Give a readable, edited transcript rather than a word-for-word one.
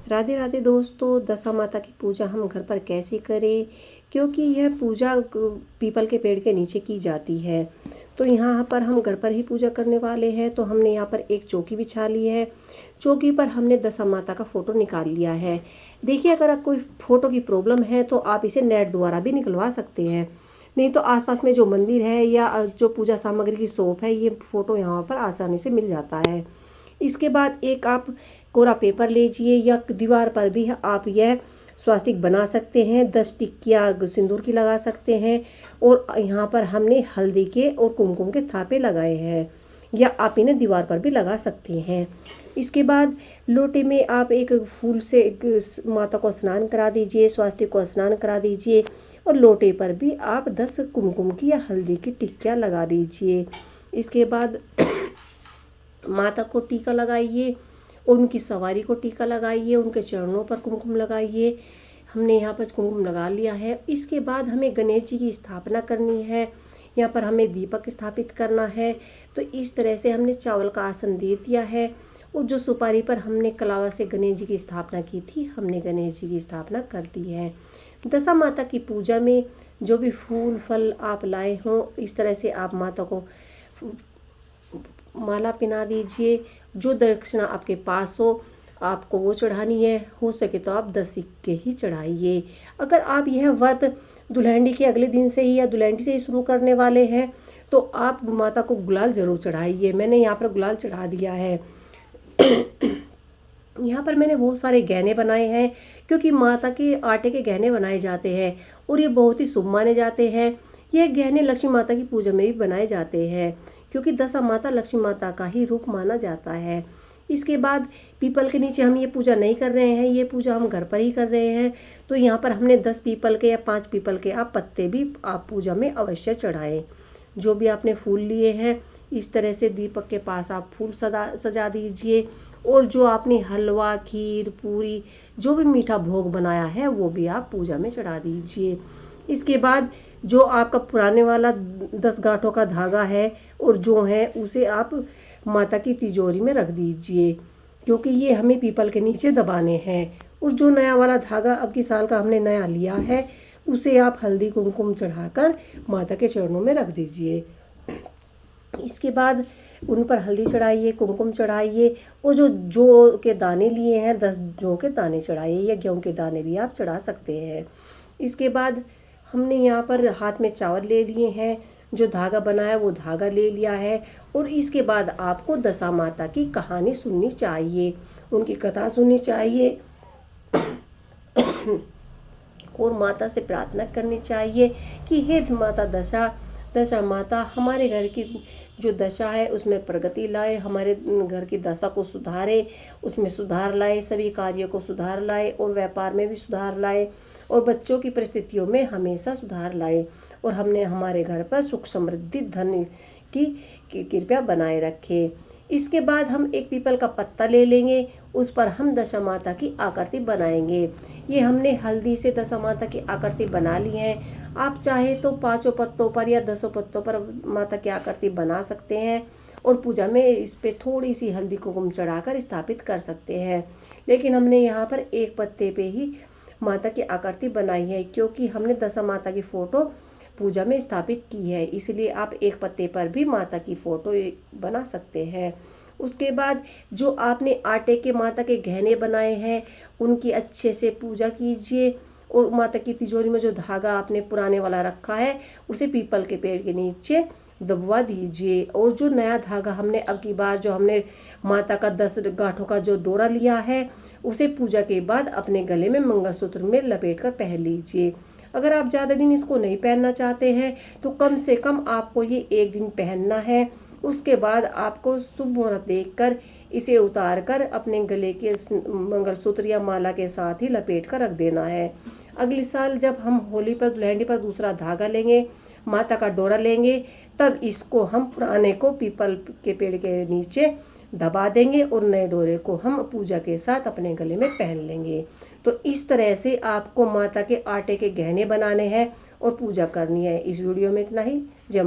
राधे राधे दोस्तों, दशा माता की पूजा हम घर पर कैसे करें, क्योंकि यह पूजा पीपल के पेड़ के नीचे की जाती है। तो यहाँ पर हम घर पर ही पूजा करने वाले हैं। तो हमने यहाँ पर एक चौकी बिछा ली है। चौकी पर हमने दशा माता का फ़ोटो निकाल लिया है। देखिए, अगर कोई फ़ोटो की प्रॉब्लम है तो आप इसे नेट द्वारा भी निकलवा सकते हैं, नहीं तो आसपास में जो मंदिर है या जो पूजा सामग्री की शॉप है, ये फ़ोटो यहाँ पर आसानी से मिल जाता है। इसके बाद एक आप कोरा पेपर लीजिए या दीवार पर भी आप यह स्वास्तिक बना सकते हैं। 10 टिक्कियाँ सिंदूर की लगा सकते हैं। और यहाँ पर हमने हल्दी के और कुमकुम के थापे लगाए हैं, या आप इन्हें दीवार पर भी लगा सकते हैं। इसके बाद लोटे में आप एक फूल से माता को स्नान करा दीजिए, स्वास्तिक को स्नान करा दीजिए, और लोटे पर भी आप 10 कुमकुम की या हल्दी की टिक्कियाँ लगा दीजिए। इसके बाद माता को टीका लगाइए, उनकी सवारी को टीका लगाइए, उनके चरणों पर कुमकुम लगाइए। हमने यहाँ पर कुमकुम लगा लिया है। इसके बाद हमें गणेश जी की स्थापना करनी है। यहाँ पर हमें दीपक स्थापित करना है। तो इस तरह से हमने चावल का आसन दे दिया है, और जो सुपारी पर हमने कलावा से गणेश जी की स्थापना की थी, हमने गणेश जी की स्थापना कर दी है। दशा माता की पूजा में जो भी फूल फल आप लाए हों, इस तरह से आप माता को माला पहना दीजिए। जो दक्षिणा आपके पास हो आपको वो चढ़ानी है। हो सके तो आप 10 सिक्के ही चढ़ाइए। अगर आप यह व्रत दुल्हनडी के अगले दिन से ही या दुल्हनडी से ही शुरू करने वाले हैं तो आप माता को गुलाल जरूर चढ़ाइए। मैंने यहाँ पर गुलाल चढ़ा दिया है। यहाँ पर मैंने बहुत सारे गहने बनाए हैं, क्योंकि माता के आटे के गहने बनाए जाते हैं और ये बहुत ही शुभ माने जाते हैं। यह गहने लक्ष्मी माता की पूजा में भी बनाए जाते हैं, क्योंकि दशा माता लक्ष्मी माता का ही रूप माना जाता है। इसके बाद पीपल के नीचे हम ये पूजा नहीं कर रहे हैं, ये पूजा हम घर पर ही कर रहे हैं। तो यहाँ पर हमने 10 पीपल के या 5 पीपल के आप पत्ते भी आप पूजा में अवश्य चढ़ाएं। जो भी आपने फूल लिए हैं, इस तरह से दीपक के पास आप फूल सजा दीजिए। और जो आपने हलवा, खीर, पूरी, जो भी मीठा भोग बनाया है वो भी आप पूजा में चढ़ा दीजिए। इसके बाद जो आपका पुराने वाला 10 गांठों का धागा है और जो है उसे आप माता की तिजोरी में रख दीजिए, क्योंकि ये हमें पीपल के नीचे दबाने हैं। और जो नया वाला धागा अब की साल का हमने नया लिया है, उसे आप हल्दी कुमकुम चढ़ाकर माता के चरणों में रख दीजिए। इसके बाद उन पर हल्दी चढ़ाइए, कुमकुम चढ़ाइए, और जो जौ के दाने लिए हैं 10 जौ के दाने चढ़ाइए, या गेहूं के दाने भी आप चढ़ा सकते हैं। इसके बाद हमने यहाँ पर हाथ में चावल ले लिए हैं, जो धागा बनाया वो धागा ले लिया है। और इसके बाद आपको दशा माता की कहानी सुननी चाहिए, उनकी कथा सुननी चाहिए और माता से प्रार्थना करनी चाहिए कि हे माता दशा माता, हमारे घर की जो दशा है उसमें प्रगति लाए, हमारे घर की दशा को सुधारे, उसमें सुधार लाए, सभी कार्यों को सुधार लाए, और व्यापार में भी सुधार लाए, और बच्चों की परिस्थितियों में हमेशा सुधार लाए, और हमने हमारे घर पर सुख समृद्धि धन की कृपया बनाए रखे। इसके बाद हम एक पीपल का पत्ता ले लेंगे, उस पर हम दशा माता की आकृति बनाएंगे। ये हमने हल्दी से दशा माता की आकृति बना ली है। आप चाहे तो 5 पत्तों पर या 10 पत्तों पर माता की आकृति बना सकते हैं, और पूजा में इस पे थोड़ी सी हल्दी कुमकुम चढ़ाकर स्थापित कर सकते हैं। लेकिन हमने यहाँ पर एक पत्ते पे ही माता की आकृति बनाई है, क्योंकि हमने दशा माता की फोटो पूजा में स्थापित की है, इसलिए आप एक पत्ते पर भी माता की फोटो बना सकते हैं। उसके बाद जो आपने आटे के माता के गहने बनाए हैं उनकी अच्छे से पूजा कीजिए, और माता की तिजोरी में जो धागा आपने पुराने वाला रखा है उसे पीपल के पेड़ के नीचे दबवा दीजिए। और जो नया धागा हमने अब की बार जो हमने माता का 10 गांठों का जो डोरा लिया है, उसे पूजा के बाद अपने गले में मंगलसूत्र में लपेट कर पहन लीजिए। अगर आप ज़्यादा दिन इसको नहीं पहनना चाहते हैं तो कम से कम आपको ये 1 दिन पहनना है। उसके बाद आपको शुभ मुहूर्त देखकर इसे उतार कर अपने गले के मंगलसूत्र या माला के साथ ही लपेट कर रख देना है। अगले साल जब हम होली पर दुल्हनडी पर दूसरा धागा लेंगे, माता का डोरा लेंगे, तब इसको हम पुराने को पीपल के पेड़ के नीचे दबा देंगे और नए डोरे को हम पूजा के साथ अपने गले में पहन लेंगे। तो इस तरह से आपको माता के आटे के गहने बनाने हैं और पूजा करनी है। इस वीडियो में इतना ही। जय